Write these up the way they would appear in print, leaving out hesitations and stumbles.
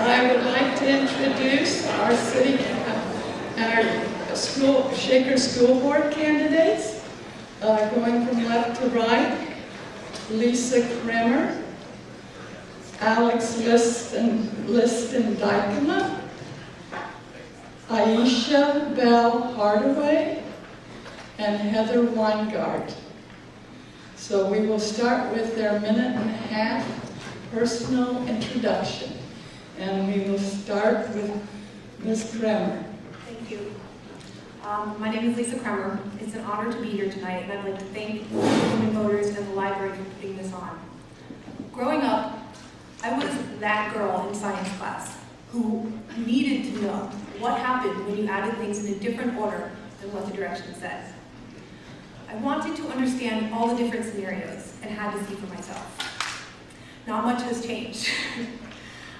I would like to introduce our Shaker School Board candidates, going from left to right. Lisa Kremer, Alex Liston Dykema, Aisha Bell Hardaway, and Heather Weingart. So we will start with their minute-and-a-half personal introduction. And we will start with Ms. Kremer. Thank you. My name is Lisa Kremer. It's an honor to be here tonight, and I'd like to thank women voters and the library for putting this on. Growing up, I was that girl in science class who needed to know what happened when you added things in a different order than what the directions said. I wanted to understand all the different scenarios and had to see for myself. Not much has changed.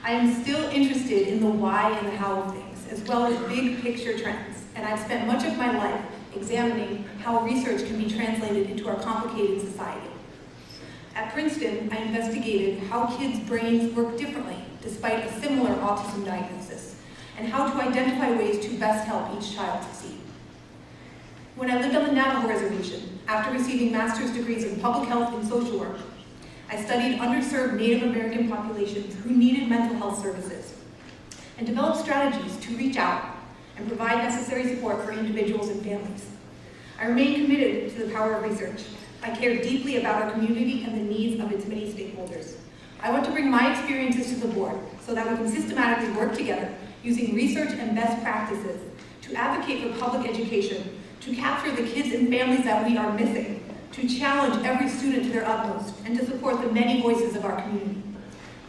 I am still interested in the why and the how of things, as well as big picture trends, and I've spent much of my life examining how research can be translated into our complicated society. At Princeton, I investigated how kids' brains work differently despite a similar autism diagnosis, and how to identify ways to best help each child succeed. When I lived on the Navajo Reservation, after receiving master's degrees in public health and social work, I studied underserved Native American populations who needed mental health services and developed strategies to reach out and provide necessary support for individuals and families. I remain committed to the power of research. I care deeply about our community and the needs of its many stakeholders. I want to bring my experiences to the board so that we can systematically work together using research and best practices to advocate for public education, to capture the kids and families that we are missing, to challenge every student to their utmost, and to support the many voices of our community.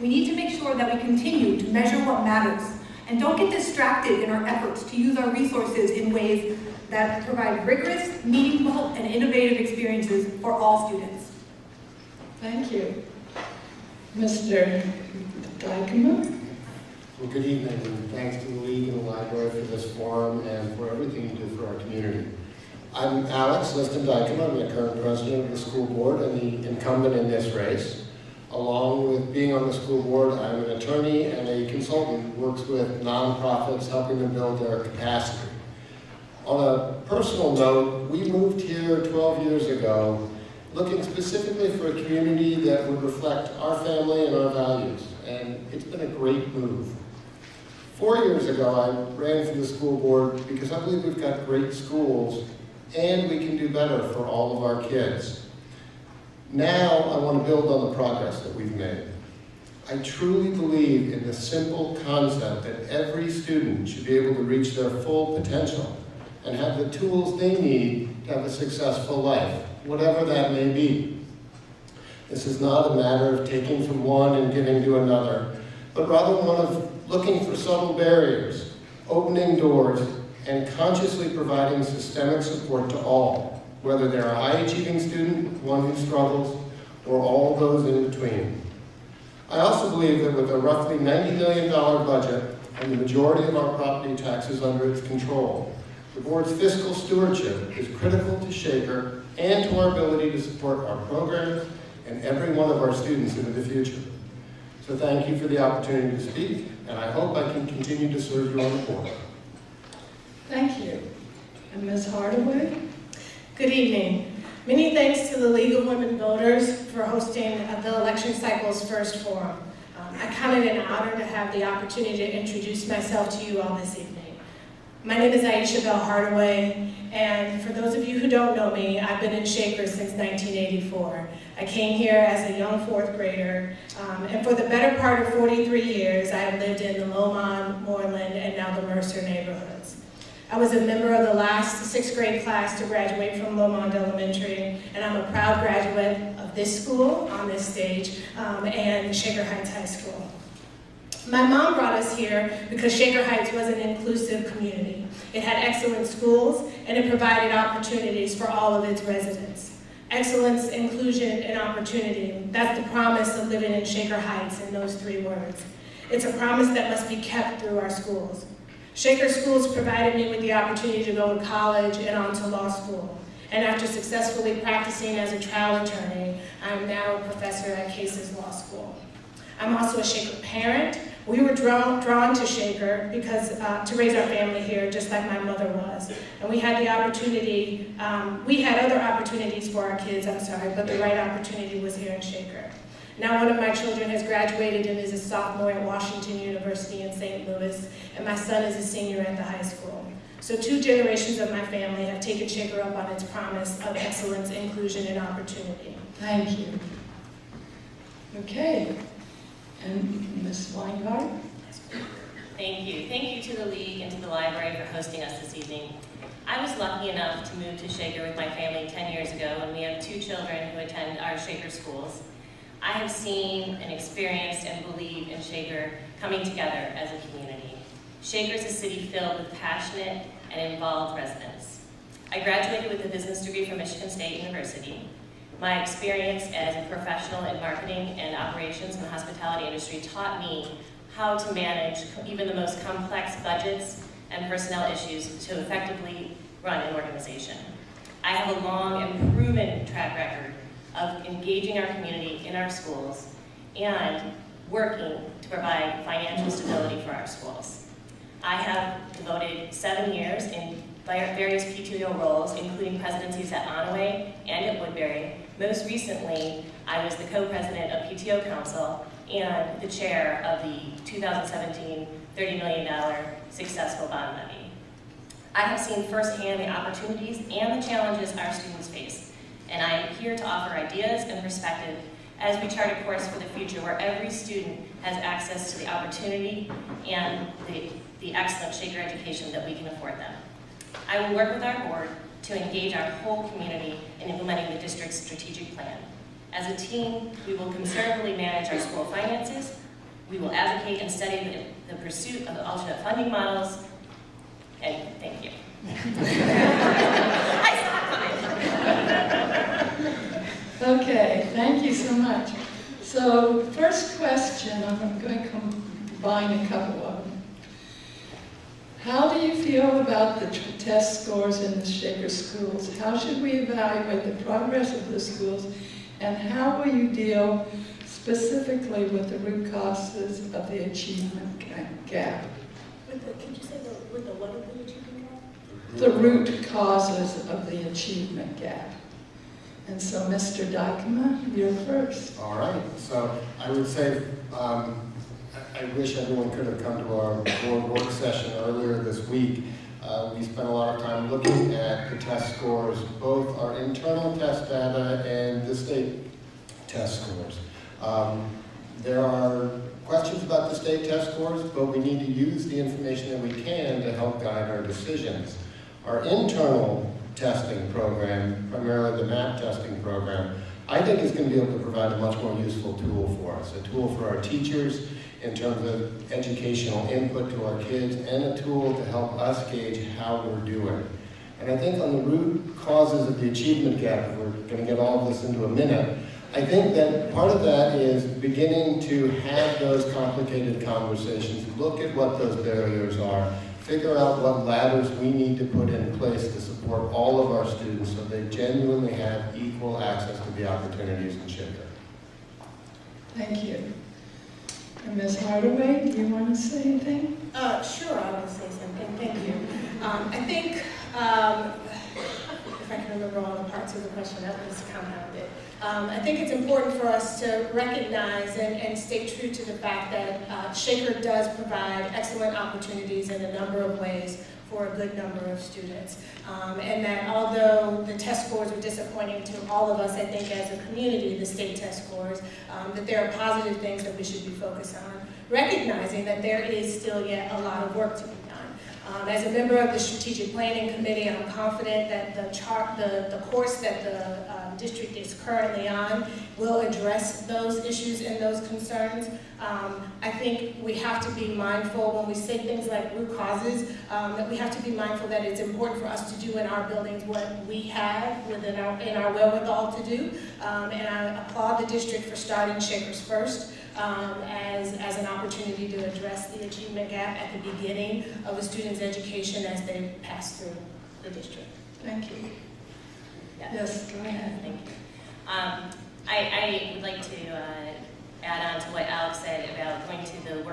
We need to make sure that we continue to measure what matters and don't get distracted in our efforts to use our resources in ways that provide rigorous, meaningful, and innovative experiences for all students. Thank you. Mr. Dykema. Well, good evening, and thanks to the League and the Library for this forum and for everything you do for our community. I'm Alex Liston Dykema. I'm the current president of the school board and the incumbent in this race. Along with being on the school board, I'm an attorney and a consultant who works with nonprofits helping them build their capacity. On a personal note, we moved here 12 years ago looking specifically for a community that would reflect our family and our values, and it's been a great move. 4 years ago, I ran for the school board because I believe we've got great schools and we can do better for all of our kids. Now, I want to build on the progress that we've made. I truly believe in the simple concept that every student should be able to reach their full potential and have the tools they need to have a successful life, whatever that may be. This is not a matter of taking from one and giving to another, but rather one of looking for subtle barriers, opening doors, and consciously providing systemic support to all, whether they're a high-achieving student, one who struggles, or all those in between. I also believe that with a roughly $90 million budget and the majority of our property taxes under its control, the board's fiscal stewardship is critical to Shaker and to our ability to support our programs and every one of our students into the future. So thank you for the opportunity to speak, and I hope I can continue to serve you on the board. Thank you. And Ms. Hardaway? Good evening. Many thanks to the League of Women Voters for hosting the election cycle's first forum. I count it an honor to have the opportunity to introduce myself to you all this evening. My name is Aisha Bell Hardaway, and for those of you who don't know me, I've been in Shaker since 1984. I came here as a young fourth grader, and for the better part of 43 years, I have lived in the Lomond, Moreland, and now the Mercer neighborhoods. I was a member of the last sixth grade class to graduate from Lomond Elementary, and I'm a proud graduate of this school on this stage and Shaker Heights High School. My mom brought us here because Shaker Heights was an inclusive community. It had excellent schools, and it provided opportunities for all of its residents. Excellence, inclusion, and opportunity. That's the promise of living in Shaker Heights in those three words. It's a promise that must be kept through our schools. Shaker Schools provided me with the opportunity to go to college and on to law school. And after successfully practicing as a trial attorney, I'm now a professor at Cases Law School. I'm also a Shaker parent, We were drawn to Shaker because to raise our family here, just like my mother was. And we had the opportunity, we had other opportunities for our kids, but the right opportunity was here in Shaker. Now one of my children has graduated and is a sophomore at Washington University in St. Louis, and my son is a senior at the high school. So 2 generations of my family have taken Shaker up on its promise of excellence, inclusion, and opportunity. Thank you. Okay, and Ms. Weingart? Thank you. Thank you to the League and to the library for hosting us this evening. I was lucky enough to move to Shaker with my family 10 years ago, and we have 2 children who attend our Shaker schools. I have seen and experienced and believe in Shaker coming together as a community. Shaker is a city filled with passionate and involved residents. I graduated with a business degree from Michigan State University. My experience as a professional in marketing and operations in the hospitality industry taught me how to manage even the most complex budgets and personnel issues to effectively run an organization. I have a long and proven track record of engaging our community in our schools and working to provide financial stability for our schools. I have devoted 7 years in various PTO roles, including presidencies at Onaway and at Woodbury. Most recently, I was the co-president of PTO Council and the chair of the 2017 $30 million successful bond levy. I have seen firsthand the opportunities and the challenges our students face, and I am here to offer ideas and perspective as we chart a course for the future where every student has access to the opportunity and the excellent Shaker education that we can afford them. I will work with our board to engage our whole community in implementing the district's strategic plan. As a team, we will conservatively manage our school finances, we will advocate and study the pursuit of alternate funding models, and thank you. Okay, thank you so much. So, first question, I'm going to combine a couple of them. How do you feel about the test scores in the Shaker schools? How should we evaluate the progress of the schools? And how will you deal specifically with the root causes of the achievement gap? Could you say with the what of the achievement gap? The root causes of the achievement gap. And so, Mr. Dykema, you're first. All right, so I would say I wish everyone could have come to our board work session earlier this week. We spent a lot of time looking at the test scores, both our internal test data and the state test scores. There are questions about the state test scores, but we need to use the information that we can to help guide our decisions. Our internal testing program, primarily the MAP testing program, I think is going to be able to provide a much more useful tool for us, a tool for our teachers in terms of educational input to our kids, and a tool to help us gauge how we're doing. And I think on the root causes of the achievement gap, we're going to get all of this into a minute, I think that part of that is beginning to have those complicated conversations, look at what those barriers are, figure out what ladders we need to put in place to support all of our students so they genuinely have equal access to the opportunities in Shaker. Thank you. And Ms. Hardaway, do you want to say anything? Sure, I will say something. Thank you. I think, if I can remember all the parts of the question, that was compounded. I think it's important for us to recognize and stay true to the fact that Shaker does provide excellent opportunities in a number of ways for a good number of students. And that although the test scores were disappointing to all of us, I think as a community, the state test scores, that there are positive things that we should be focused on, recognizing that there is still yet a lot of work to be done. As a member of the Strategic Planning Committee, I'm confident that the course that the district is currently on will address those issues and those concerns. I think we have to be mindful when we say things like root causes, that we have to be mindful that it's important for us to do in our buildings what we have in our wherewithal to do. And I applaud the district for starting Shakers First as an opportunity to address the achievement gap at the beginning of a student's education as they pass through the district. Thank you. Yes, go ahead. Thank you. I would like to add on to what Alex said about going to the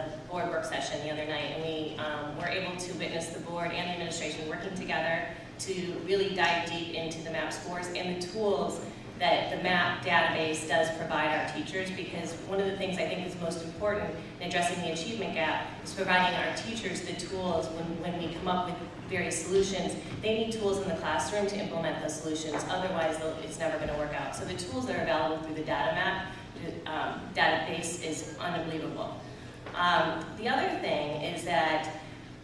a board work session the other night, and we were able to witness the board and the administration working together to really dive deep into the MAP scores and the tools that the MAP database does provide our teachers, because one of the things I think is most important in addressing the achievement gap is providing our teachers the tools when we come up with various solutions. They need tools in the classroom to implement those solutions, otherwise it's never going to work out. So the tools that are available through the data MAP database is unbelievable. The other thing is that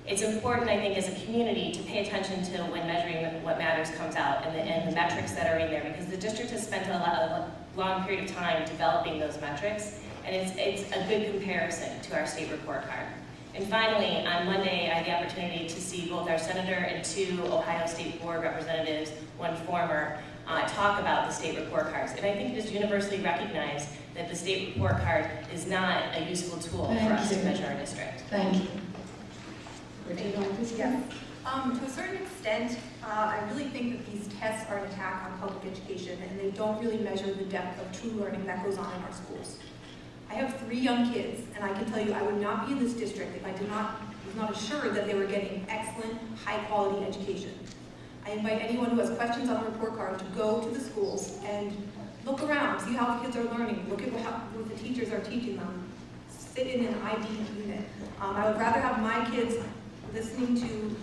it's important, I think, as a community to pay attention to when measuring what matters comes out and the metrics that are in there, because the district has spent a long period of time developing those metrics, and it's a good comparison to our state report card. And finally, on Monday, I had the opportunity to see both our senator and 2 Ohio State Board representatives, one former, talk about the state report cards. And I think it is universally recognized that the state report card is not a useful tool for us to measure our district. Thank you. Would you like to say? Yes. To a certain extent, I really think that these tests are an attack on public education, and they don't really measure the depth of true learning that goes on in our schools. I have 3 young kids, and I can tell you I would not be in this district if I was not assured that they were getting excellent, high-quality education. I invite anyone who has questions on the report card to go to the schools and look around, see how the kids are learning, look at what the teachers are teaching them, sit in an IB unit. I would rather have my kids listening to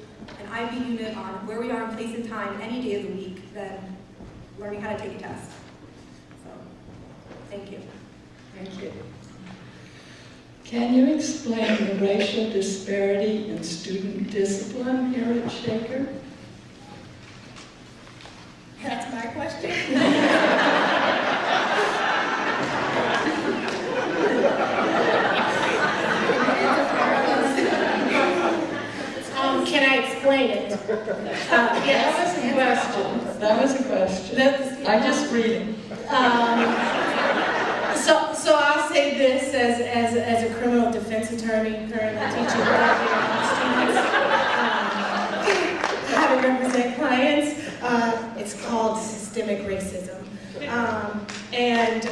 an IB unit on where we are in place and time any day of the week than learning how to take a test. So, thank you. Thank you. Can you explain the racial disparity in student discipline here at Shaker? That's my question. Can I explain it? Yes. That was a question. I just read it. So I'll say this as a criminal defense attorney currently teaching students, how to represent clients. It's called systemic racism. And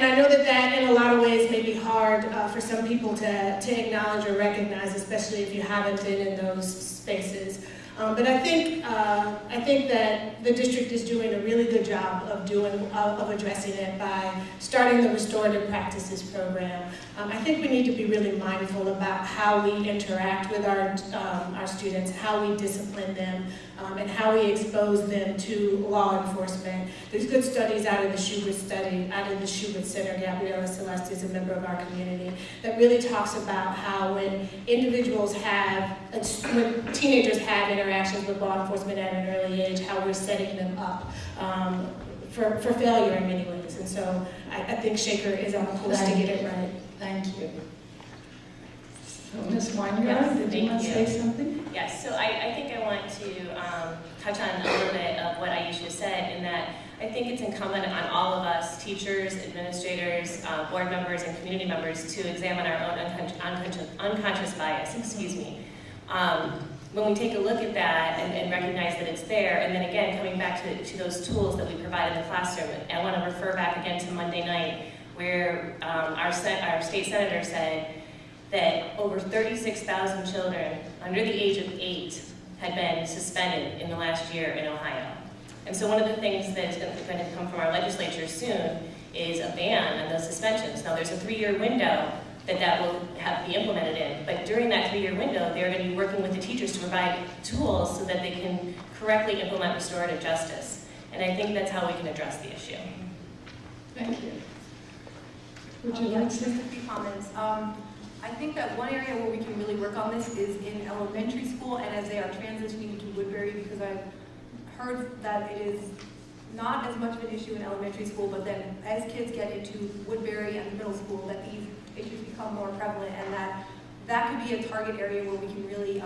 I know that in a lot of ways may be hard for some people to acknowledge or recognize, especially if you haven't been in those spaces. But I think that the district is doing a really good job of addressing it by starting the Restorative Practices program. I think we need to be really mindful about how we interact with our students, how we discipline them, and how we expose them to law enforcement. There's good studies out of the Schubert Center. Gabriela Celeste is a member of our community that really talks about how when when teenagers have interactions with law enforcement at an early age, how we're setting them up for failure in many ways. And so I think Shaker is on course to get it right. Thank you. So Ms. Weingart, did you want to say something? Yes, so I think I want to touch on a little bit of what Aisha said, in that I think it's incumbent on all of us, teachers, administrators, board members, and community members, to examine our own unconscious bias, when we take a look at that and recognize that it's there, and then again, coming back to those tools that we provide in the classroom, I want to refer back again to Monday night, where our state senator said that over 36,000 children under the age of 8 had been suspended in the last year in Ohio. And so one of the things that's going to come from our legislature soon is a ban on those suspensions. Now there's a 3-year window that will be implemented in, but during that 3-year window, they're going to be working with the teachers to provide tools so that they can correctly implement restorative justice. And I think that's how we can address the issue. Thank you. Would you like to say? Just a few comments. I think that one area where we can really work on this is in elementary school, and as they are transitioning to Woodbury, because I've heard that it is not as much of an issue in elementary school, but then as kids get into Woodbury and middle school, that these issues become more prevalent, and that could be a target area where we can really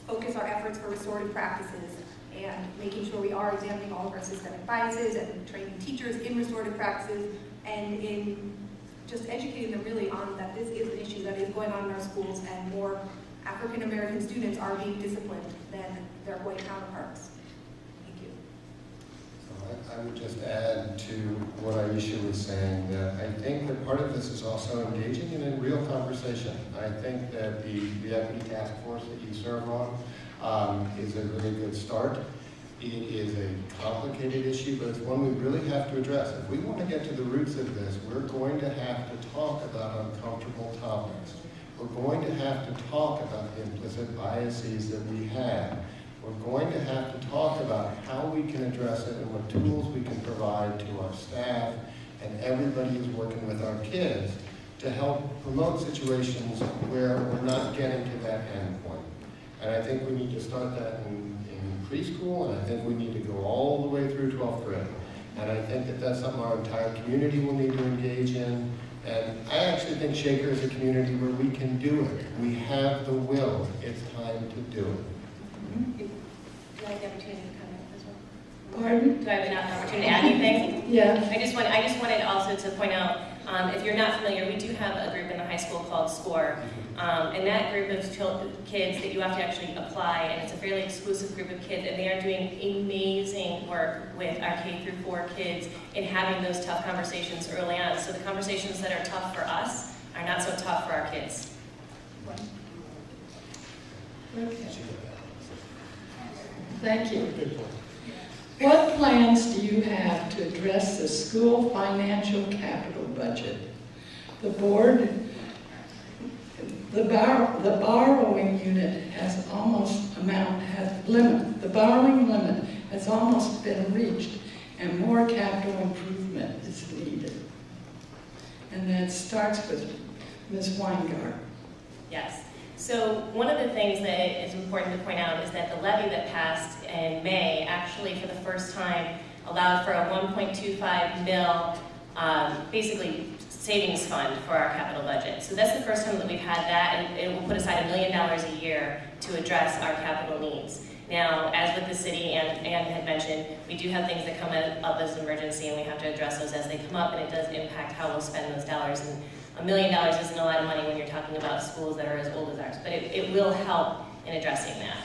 focus our efforts for restorative practices and making sure we are examining all of our systemic biases and training teachers in restorative practices and in just educating them really on that this is an issue that is going on in our schools, and more African American students are being disciplined than their white counterparts. Thank you. I would just add to what Aisha was saying, that I think that part of this is also engaging in a real conversation. I think that the equity task force that you serve on is a really good start. It is a complicated issue, but it's one we really have to address. If we want to get to the roots of this, we're going to have to talk about uncomfortable topics. We're going to have to talk about the implicit biases that we have. We're going to have to talk about how we can address it and what tools we can provide to our staff and everybody who's working with our kids to help promote situations where we're not getting to that end point. And I think we need to start that in preschool, and I think we need to go all the way through 12th grade. And I think that that's something our entire community will need to engage in. And I actually think Shaker is a community where we can do it. We have the will. It's time to do it. Do I have the opportunity to comment as well? Pardon? Do I have an opportunity to add anything? Yeah. I just wanted also to point out, if you're not familiar, we do have a group in the high school called SCORE. And that group of kids that you have to actually apply, and it's a fairly exclusive group of kids, and they are doing amazing work with our K through 4 kids in having those tough conversations early on. So the conversations that are tough for us are not so tough for our kids. Okay. Thank you. What plans do you have to address the school financial capital budget? The board, the borrowing unit has almost the borrowing limit has almost been reached, and more capital improvement is needed. And that starts with Ms. Weingart. Yes. So one of the things that is important to point out is that the levy that passed in May actually for the first time allowed for a 1.25 mil basically savings fund for our capital budget. So that's the first time that we've had that, and it will put aside $1 million a year to address our capital needs. Now, as with the city and had mentioned, we do have things that come up as an emergency, and we have to address those as they come up, and it does impact how we'll spend those dollars. And $1 million isn't a lot of money when you're talking about schools that are as old as ours, but it will help in addressing that.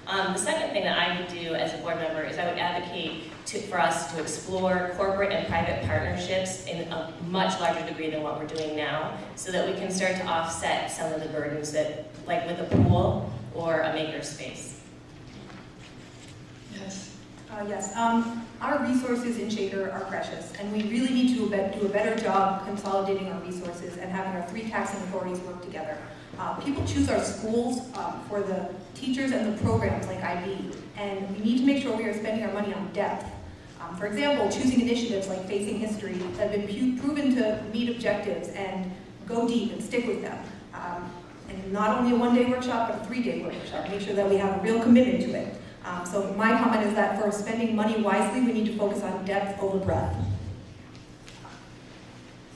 The second thing that I would do as a board member is I would advocate for us to explore corporate and private partnerships in a much larger degree than what we're doing now, so that we can start to offset some of the burdens that, like with a pool or a maker space. Yes. Yes, our resources in Shaker are precious, and we really need to do a better job consolidating our resources and having our 3 taxing authorities work together. People choose our schools for the teachers and the programs like IB, and we need to make sure we are spending our money on depth. For example, choosing initiatives like Facing History that have been proven to meet objectives and go deep and stick with them. And not only a 1-day workshop, but a 3-day workshop. Make sure that we have a real commitment to it. So my comment is that for spending money wisely, we need to focus on depth over breadth.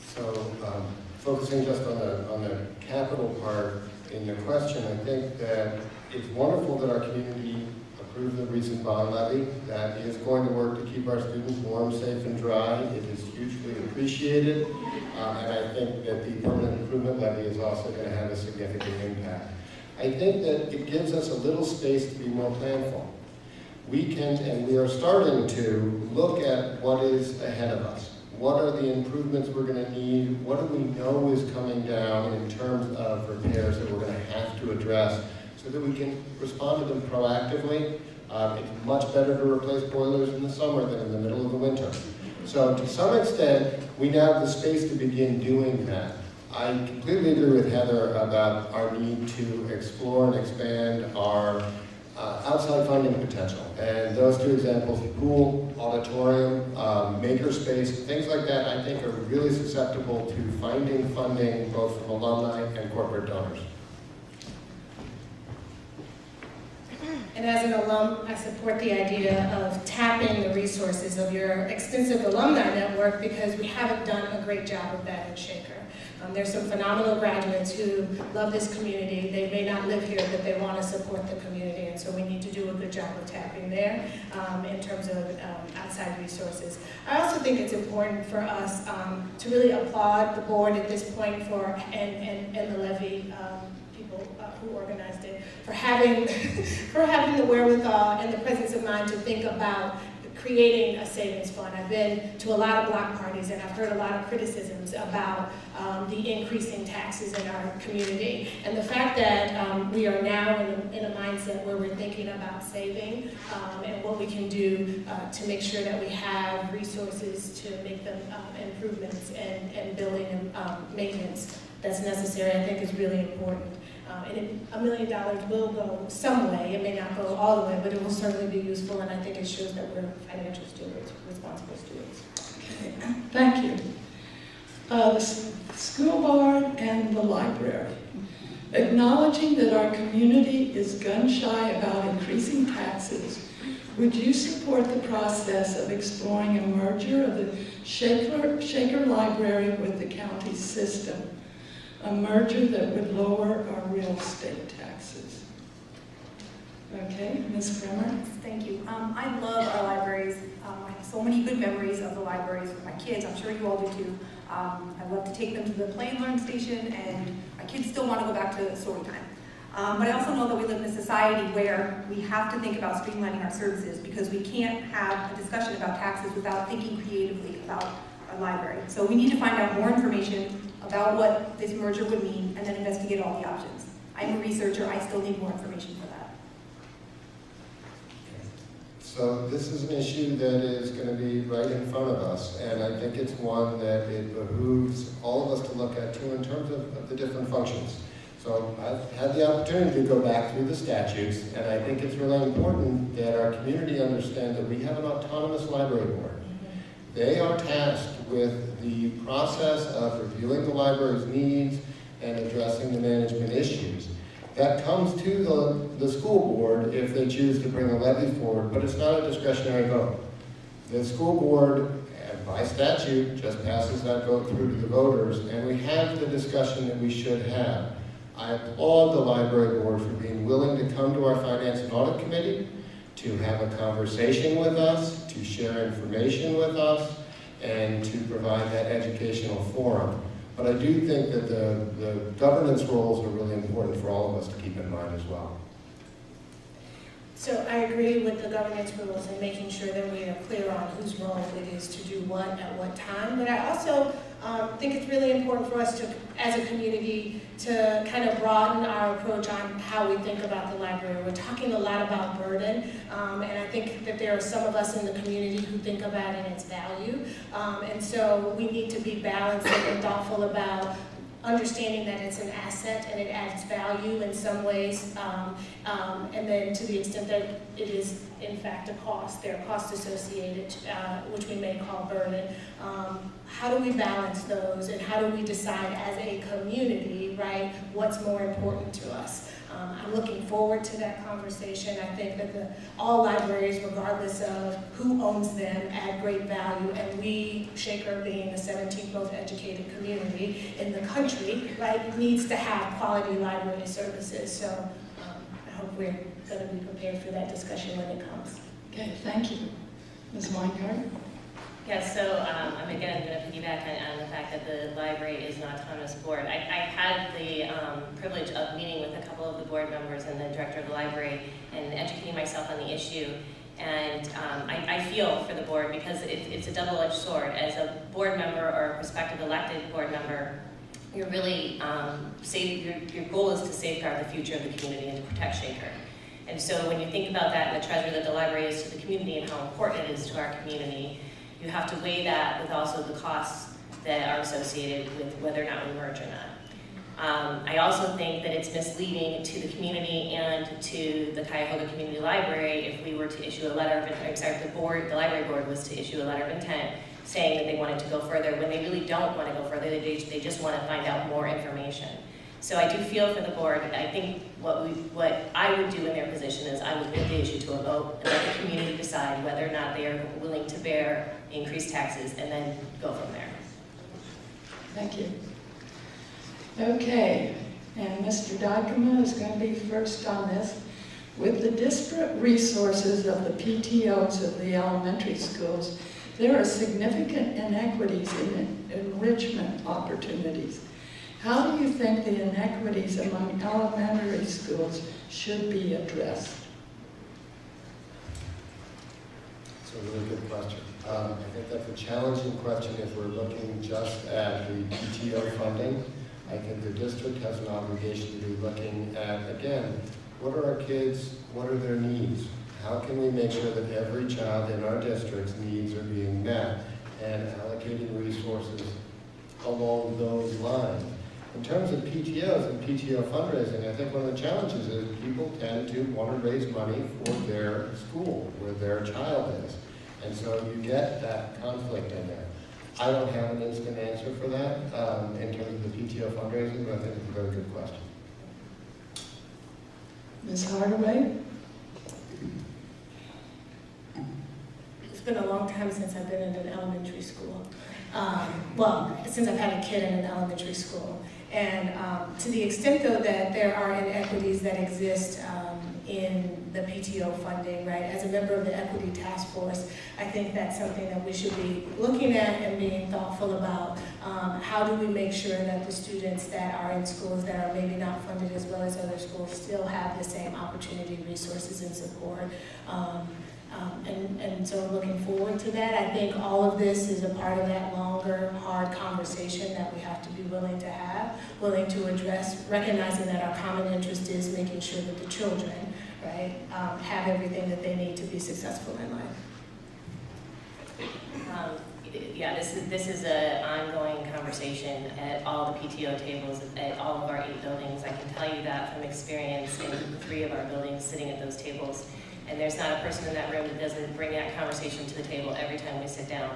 So focusing just on the capital part in your question, I think that it's wonderful that our community approved the recent bond levy. That is going to work to keep our students warm, safe, and dry. It is hugely appreciated, and I think that the permanent improvement levy is also going to have a significant impact. I think that it gives us a little space to be more planful. We can, and we are starting to look at what is ahead of us. What are the improvements we're going to need? What do we know is coming down in terms of repairs that we're going to have to address so that we can respond to them proactively? It's much better to replace boilers in the summer than in the middle of the winter. So to some extent, we now have the space to begin doing that. I completely agree with Heather about our need to explore and expand our outside funding potential. And those 2 examples, pool, auditorium, makerspace, things like that, I think are really susceptible to finding funding both from alumni and corporate donors. And as an alum, I support the idea of tapping the resources of your extensive alumni network, because we haven't done a great job of that in Shaker. There's some phenomenal graduates who love this community. They may not live here, but they want to support the community, and so we need to do a good job of tapping there in terms of outside resources. I also think it's important for us to really applaud the board at this point and the levy people who organized it for having the wherewithal and the presence of mind to think about creating a savings fund. I've been to a lot of block parties and I've heard a lot of criticisms about the increasing taxes in our community. And the fact that we are now in a mindset where we're thinking about saving and what we can do to make sure that we have resources to make them improvements and building and maintenance that's necessary, I think is really important. And $1 million will go some way. It may not go all the way, but it will certainly be useful, and I think it shows that we're financial stewards, responsible stewards. Okay, thank you. The school board and the library. Acknowledging that our community is gun-shy about increasing taxes, would you support the process of exploring a merger of the Shaker Library with the county system? A merger that would lower our real estate taxes. Okay, Ms. Kremer? Thank you. I love our libraries. I have so many good memories of the libraries with my kids. I'm sure you all do too. I love to take them to the play and learn station, and my kids still want to go back to story time. But I also know that we live in a society where we have to think about streamlining our services, because we can't have a discussion about taxes without thinking creatively about a library. So we need to find out more information about what this merger would mean and then investigate all the options. I'm a researcher, I still need more information for that. So this is an issue that is going to be right in front of us, and I think it's one that it behooves all of us to look at too in terms of the different functions. So I've had the opportunity to go back through the statutes, and I think it's really important that our community understand that we have an autonomous library board. They are tasked with the process of reviewing the library's needs and addressing the management issues. That comes to the school board if they choose to bring a levy forward, but it's not a discretionary vote. The school board, by statute, just passes that vote through to the voters, and we have the discussion that we should have. I applaud the library board for being willing to come to our Finance and Audit Committee, to have a conversation with us, to share information with us, and to provide that educational forum. But I do think that the governance roles are really important for all of us to keep in mind as well. So I agree with the governance rules and making sure that we are clear on whose role it is to do what at what time. But I also think it's really important for us to, as a community, to kind of broaden our approach on how we think about the library. We're talking a lot about burden, and I think that there are some of us in the community who think about it as value. And so we need to be balanced and thoughtful about understanding that it's an asset and it adds value in some ways, and then to the extent that it is in fact a cost, there are costs associated, which we may call burden. How do we balance those, and how do we decide as a community, right, what's more important to us? I'm looking forward to that conversation. I think that all libraries, regardless of who owns them, add great value, and we, Shaker being the 17th most educated community in the country, right, needs to have quality library services. So I hope we're going to be prepared for that discussion when it comes. Okay, thank you. Ms. Weingart? Yes, so I'm going to piggyback on the fact that the library is an autonomous board. I had the privilege of meeting with a couple of the board members and the director of the library and educating myself on the issue. And I feel for the board because it's a double-edged sword. As a board member or a prospective elected board member, you're really, your goal is to safeguard the future of the community and to protect Shaker. And so when you think about that and the treasure that the library is to the community and how important it is to our community, you have to weigh that with also the costs that are associated with whether or not we merge or not. I also think that it's misleading to the community and to the Cuyahoga Community Library if we were to issue a letter of intent, I'm sorry, if the library board was to issue a letter of intent saying that they wanted to go further when they really don't want to go further, they just want to find out more information. So I do feel for the board. I think what I would do in their position is I would put the issue to a vote and let the community decide whether or not they are willing to bear increased taxes and then go from there. Thank you. Okay, and Mr. Dykema is going to be first on this. With the disparate resources of the PTOs of the elementary schools, there are significant inequities in enrichment opportunities. How do you think the inequities among elementary schools should be addressed? That's a really good question. I think that's a challenging question if we're looking just at the PTO funding. I think the district has an obligation to be looking at, again, what are our kids, what are their needs? How can we make sure that every child in our district's needs are being met and allocating resources along those lines? In terms of PTOs and PTO fundraising, I think one of the challenges is people tend to want to raise money for their school, where their child is. And so you get that conflict in there. I don't have an instant answer for that in terms of the PTO fundraising, but I think it's a very good question. Ms. Hardaway? It's been a long time since I've been in an elementary school. Well, since I've had a kid in an elementary school. And to the extent, though, that there are inequities that exist in the PTO funding, right? As a member of the Equity Task Force, I think that's something that we should be looking at and being thoughtful about. How do we make sure that the students that are in schools that are maybe not funded as well as other schools still have the same opportunity, resources, and support? And so looking forward to that. I think all of this is a part of that longer, hard conversation that we have to be willing to have, willing to address, recognizing that our common interest is making sure that the children, right, have everything that they need to be successful in life. Yeah, this is an ongoing conversation at all the PTO tables at all of our 8 buildings. I can tell you that from experience in 3 of our buildings sitting at those tables. And there's not a person in that room that doesn't bring that conversation to the table every time we sit down.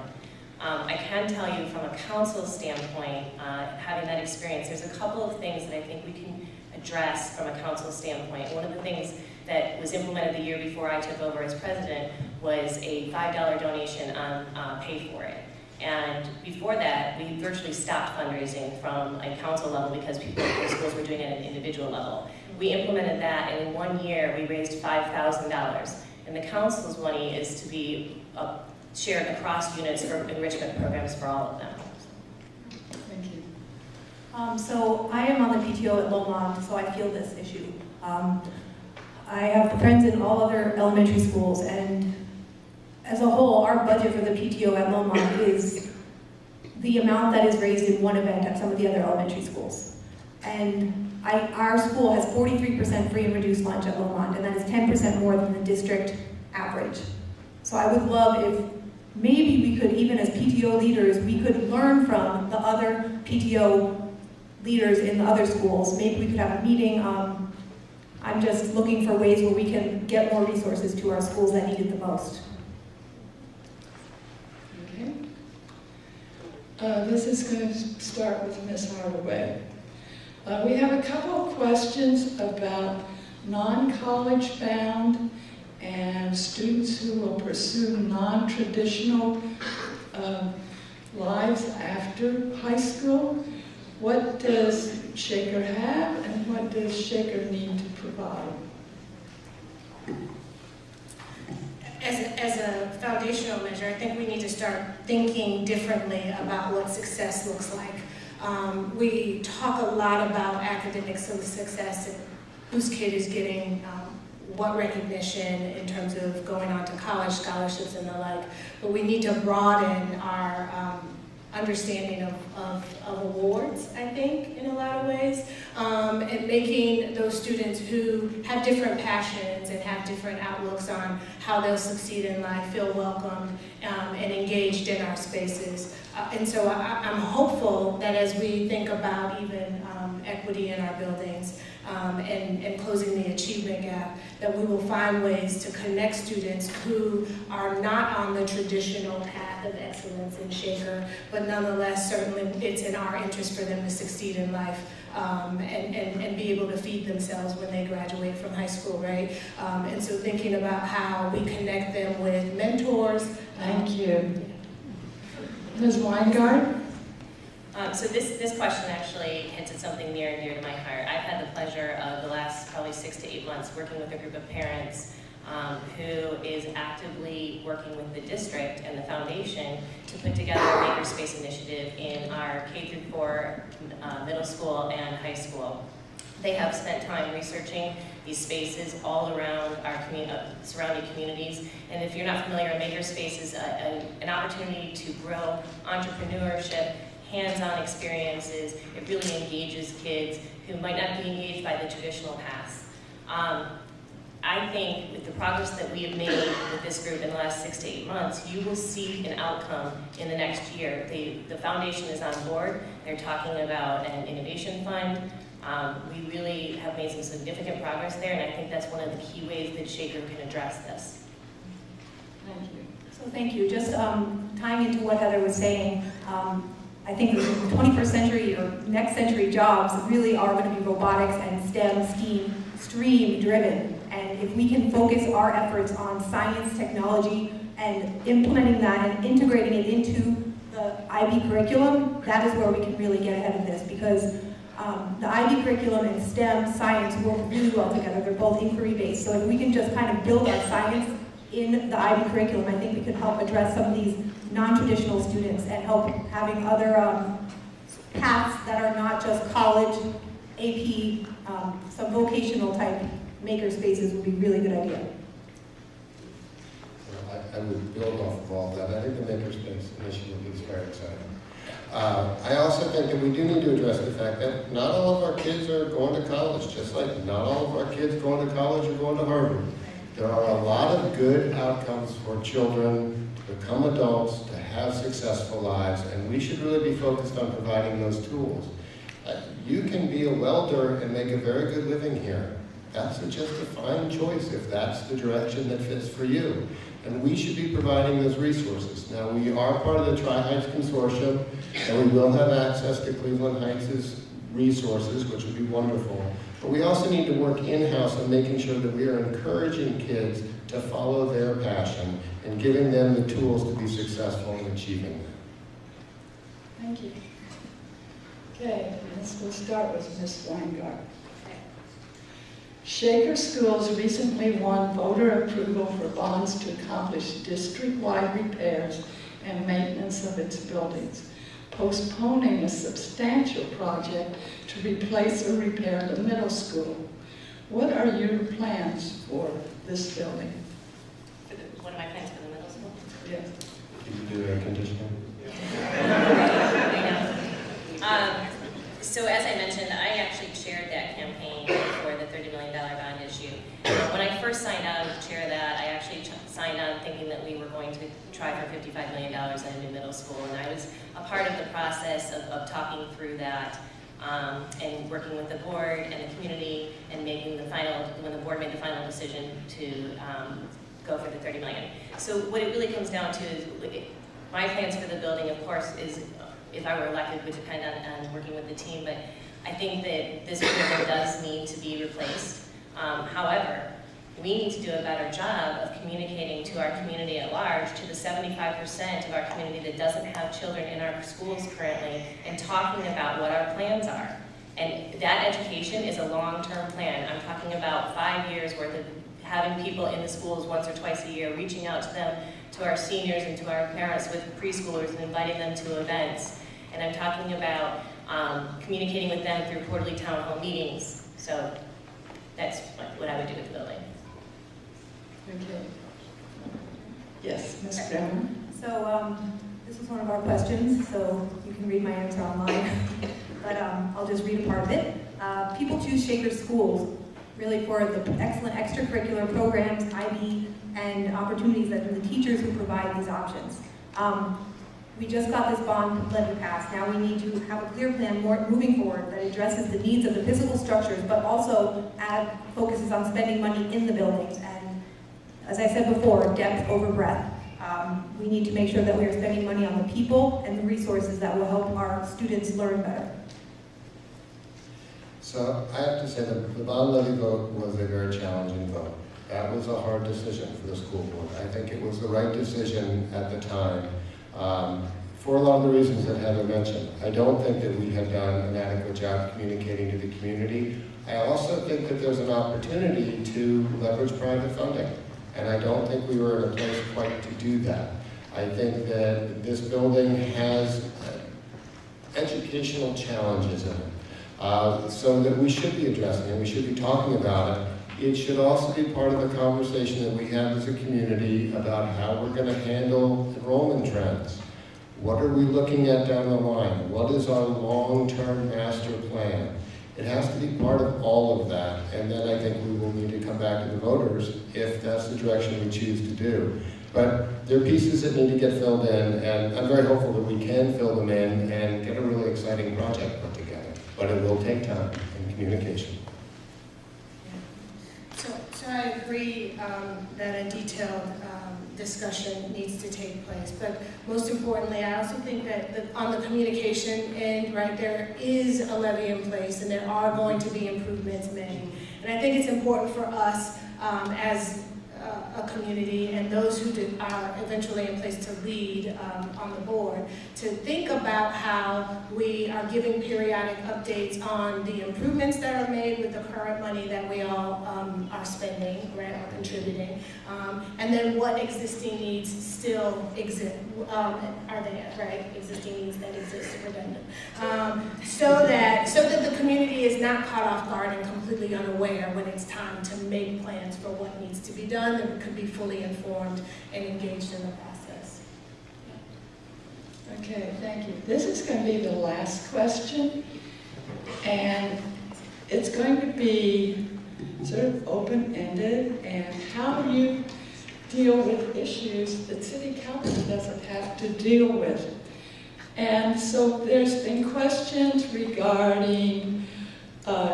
I can tell you from a council standpoint, having that experience, there's a couple of things that I think we can address from a council standpoint. One of the things that was implemented the year before I took over as president was a $5 donation on Pay For It. And before that, we virtually stopped fundraising from a council level because people in schools were doing it at an individual level. We implemented that, and in 1 year, we raised $5,000. And the council's money is to be shared across units for enrichment programs for all of them. Thank you. So I am on the PTO at Lomond, so I feel this issue. I have friends in all other elementary schools, and as a whole, our budget for the PTO at Lomond is the amount that is raised in one event at some of the other elementary schools. And our school has 43% free and reduced lunch at Lomond, and that is 10% more than the district average. So I would love if maybe we could, even as PTO leaders, we could learn from the other PTO leaders in the other schools. Maybe we could have a meeting. I'm just looking for ways where we can get more resources to our schools that need it the most. Okay. This is going to start with Ms. Hardaway. We have a couple of questions about non-college bound and students who will pursue non-traditional lives after high school. What does Shaker have and what does Shaker need to provide? As a foundational measure, I think we need to start thinking differently about what success looks like. We talk a lot about academic success and whose kid is getting what recognition in terms of going on to college scholarships and the like, but we need to broaden our understanding of awards, I think, in a lot of ways, and making those students who have different passions and have different outlooks on how they'll succeed in life feel welcomed and engaged in our spaces. And so I'm hopeful that as we think about even equity in our buildings and closing the achievement gap, that we will find ways to connect students who are not on the traditional path of excellence in Shaker, but nonetheless, certainly it's in our interest for them to succeed in life and be able to feed themselves when they graduate from high school, right? And so thinking about how we connect them with mentors. Thank you. Ms. Weingart? So this question actually hits at something near and dear to my heart. I've had the pleasure of the last probably 6 to 8 months working with a group of parents who is actively working with the district and the foundation to put together a makerspace initiative in our K-4 middle school and high school. They have spent time researching these spaces all around our surrounding communities. And if you're not familiar, a makerspace is an opportunity to grow entrepreneurship, hands-on experiences. It really engages kids who might not be engaged by the traditional paths. I think with the progress that we have made with this group in the last 6 to 8 months, you will see an outcome in the next year. The foundation is on board. They're talking about an innovation fund. We really have made some significant progress there, and I think that's one of the key ways that Shaker can address this. Thank you. So thank you. Just tying into what Heather was saying, I think the 21st century or next century jobs really are going to be robotics and STEM, STEAM driven. And if we can focus our efforts on science, technology, and implementing that and integrating it into the IB curriculum, that is where we can really get ahead of this, because the IB curriculum and STEM science work really well together. They're both inquiry-based. So if we can just kind of build our science in the IB curriculum, I think we can help address some of these non-traditional students and help having other paths that are not just college, AP, some vocational type maker spaces would be a really good idea. I would build off of all that. I think the Makerspace initiative is very exciting. I also think that we do need to address the fact that not all of our kids are going to college, just like not all of our kids going to college are going to Harvard. There are a lot of good outcomes for children to become adults, to have successful lives, and we should really be focused on providing those tools. You can be a welder and make a very good living here. That's just a fine choice if that's the direction that fits for you. And we should be providing those resources. Now, we are part of the Tri-Heights Consortium, and we will have access to Cleveland Heights' resources, which would be wonderful. But we also need to work in-house on making sure that we are encouraging kids to follow their passion and giving them the tools to be successful in achieving that. Thank you. Okay, we'll start with Ms. Weingart. Shaker Schools recently won voter approval for bonds to accomplish district-wide repairs and maintenance of its buildings, postponing a substantial project to replace or repair the middle school. What are your plans for this building? What are my plans for the middle school? Yes. You can do air conditioning? So as I mentioned, I actually chaired that campaign for the $30 million bond issue. When I first signed on to chair that, I actually signed on thinking that we were going to try for $55 million in a new middle school, and I was a part of the process of talking through that and working with the board and the community and making the final, when the board made the final decision to go for the $30 million. So what it really comes down to is my plans for the building, of course, is if I were elected, would depend on working with the team, but I think that this building does need to be replaced. However, we need to do a better job of communicating to our community at large, to the 75% of our community that doesn't have children in our schools currently, and talking about what our plans are. And that education is a long-term plan. I'm talking about 5 years worth of having people in the schools once or twice a year, reaching out to them, to our seniors and to our parents with preschoolers and inviting them to events. And I'm talking about communicating with them through quarterly town hall meetings. So that's what I would do with the building. Okay. Yes, Ms. Kramer. So this was one of our questions, so you can read my answer online. But I'll just read a part of it. People choose Shaker Schools really for the excellent extracurricular programs, IB, and opportunities that the teachers who provide these options. We just got this bond levy passed. Now we need to have a clear plan moving forward that addresses the needs of the physical structures, but also focuses on spending money in the buildings. And as I said before, depth over breadth. We need to make sure that we are spending money on the people and the resources that will help our students learn better. So I have to say that the bond levy vote was a very challenging vote. That was a hard decision for the school board. I think it was the right decision at the time for a lot of the reasons that Heather mentioned. I don't think that we have done an adequate job communicating to the community. I also think that there's an opportunity to leverage private funding, and I don't think we were in a place quite to do that. I think that this building has educational challenges in it. so that we should be addressing it, we should be talking about it. It should also be part of the conversation that we have as a community about how we're going to handle enrollment trends. What are we looking at down the line? What is our long-term master plan? It has to be part of all of that, and then I think we will need to come back to the voters if that's the direction we choose to do. But there are pieces that need to get filled in, and I'm very hopeful that we can fill them in and get a really exciting project put together. But it will take time and communication. So I agree that a detailed discussion needs to take place, but most importantly, I also think that on the communication end, right, there is a levy in place and there are going to be improvements made. And I think it's important for us as a community and those who are eventually in place to lead on the board to think about how we are giving periodic updates on the improvements that are made with the current money that we all are spending, right, or contributing, and then what existing needs still exist, are there, right, existing needs that exist, redundant, so that the community is not caught off guard and completely unaware when it's time to make plans for what needs to be done, and could be fully informed and engaged in the process. Okay, thank you. This is going to be the last question, and it's going to be sort of open-ended, and how do you deal with issues that City Council doesn't have to deal with? And so there's been questions regarding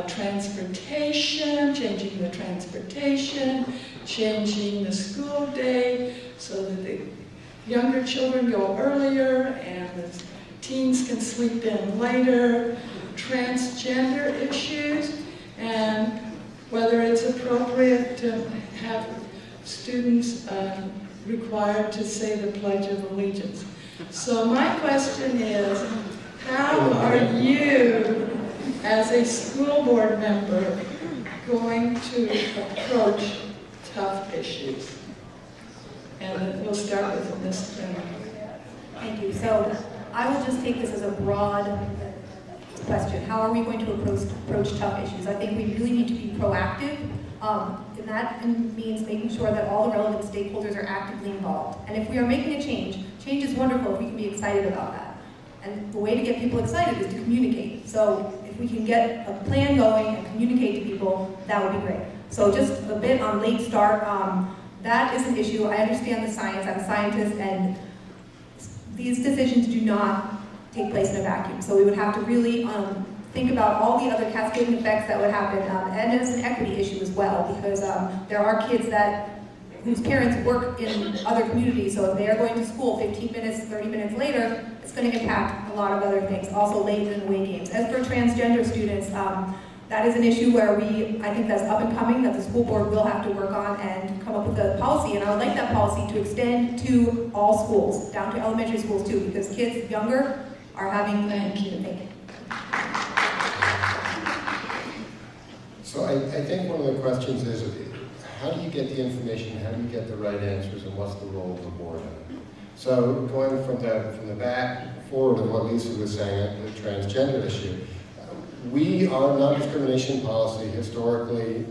transportation, changing the transportation, changing the school day so that the younger children go earlier and the teens can sleep in later, transgender issues, and whether it's appropriate to have students required to say the Pledge of Allegiance. So my question is, how are you, as a school board member, going to approach tough issues? And we'll start with Ms. Kramer. Thank you. So I will just take this as a broad question. How are we going to approach tough issues? I think we really need to be proactive. And that means making sure that all the relevant stakeholders are actively involved. And if we are making a change is wonderful if we can be excited about that. And the way to get people excited is to communicate. So if we can get a plan going and communicate to people, that would be great. So just a bit on late start, that is an issue. I understand the science, I'm a scientist, and these decisions do not take place in a vacuum. So we would have to really think about all the other cascading effects that would happen, and it's an equity issue as well, because there are kids whose parents work in other communities, so if they are going to school 15 minutes, 30 minutes later, it's going to impact a lot of other things, also late in away games. As for transgender students, that is an issue where I think that's up and coming, that the school board will have to work on and come up with a policy, and I would like that policy to extend to all schools, down to elementary schools too, because kids younger are having Thank you. So I think one of the questions is, how do you get the information, how do you get the right answers, and what's the role of the board in it? So going from the back forward of what Lisa was saying, the transgender issue, our non-discrimination policy historically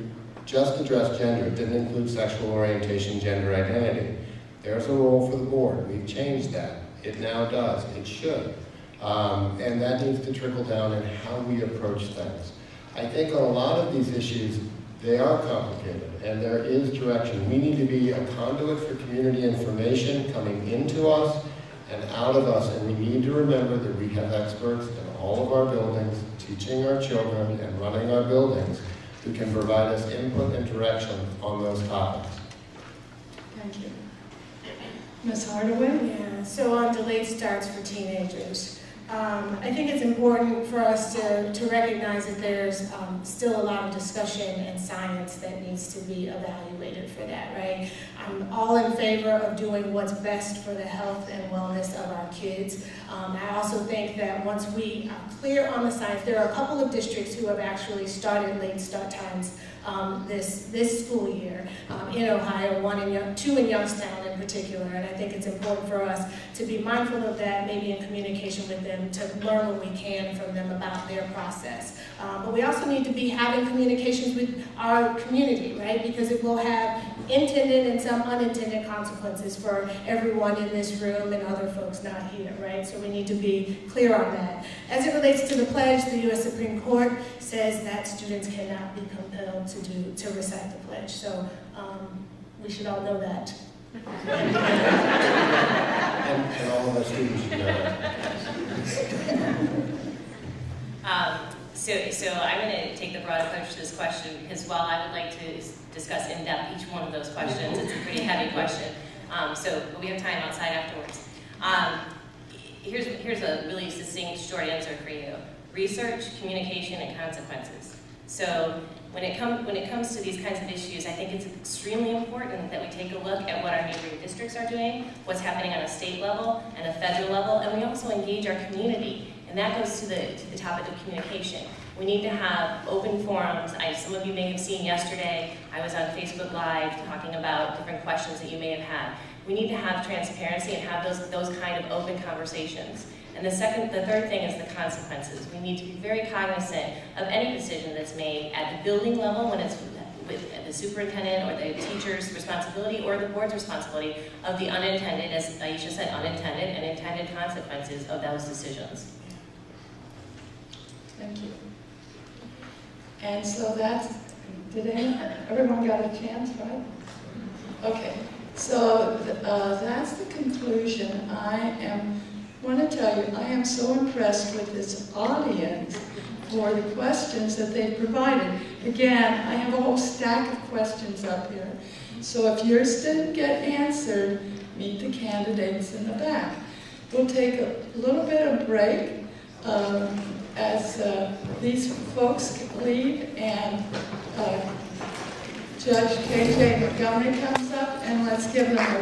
just addressed gender. It didn't include sexual orientation, gender identity. There's a role for the board. We've changed that. It now does. It should. And that needs to trickle down in how we approach things. I think on a lot of these issues, they are complicated, and there is direction. We need to be a conduit for community information coming into us and out of us, and we need to remember that we have experts in all of our buildings, teaching our children and running our buildings, who can provide us input and direction on those topics. Thank you. Ms. Hardaway? Yeah, so on delayed starts for teenagers. I think it's important for us to recognize that there's still a lot of discussion and science that needs to be evaluated for that, right? I'm all in favor of doing what's best for the health and wellness of our kids. I also think that once we are clear on the science, there are a couple of districts who have actually started late start times this school year in Ohio, two in Youngstown in particular, and I think it's important for us to be mindful of that, maybe in communication with them, to learn what we can from them about their process. But we also need to be having communications with our community, right? Because it will have intended and some unintended consequences for everyone in this room and other folks not here, right? So we need to be clear on that. As it relates to the pledge, the U.S. Supreme Court says that students cannot be compelled to recite the pledge. So we should all know that. And all of our students should know that. So I'm going to take the broad approach to this question because while I would like to discuss in depth each one of those questions, it's a pretty heavy question. But we have time outside afterwards. Here's a really succinct, short answer for you. Research, communication, and consequences. So when it comes to these kinds of issues, I think it's extremely important that we take a look at what our neighboring districts are doing, what's happening on a state level and a federal level, and we also engage our community. And that goes to the topic of communication. We need to have open forums. Some of you may have seen yesterday, I was on Facebook Live talking about different questions that you may have had. We need to have transparency and have those kind of open conversations. And the third thing is the consequences. We need to be very cognizant of any decision that's made at the building level when it's with the superintendent or the teacher's responsibility or the board's responsibility of the unintended, as Aisha said, unintended and intended consequences of those decisions. Thank you. And so everyone got a chance, right? Okay, so that's the conclusion. I want to tell you, I am so impressed with this audience for the questions that they provided. Again, I have a whole stack of questions up here. So if yours didn't get answered, meet the candidates in the back. We'll take a little bit of break as these folks leave and Judge K.J. Montgomery comes up, and let's give them a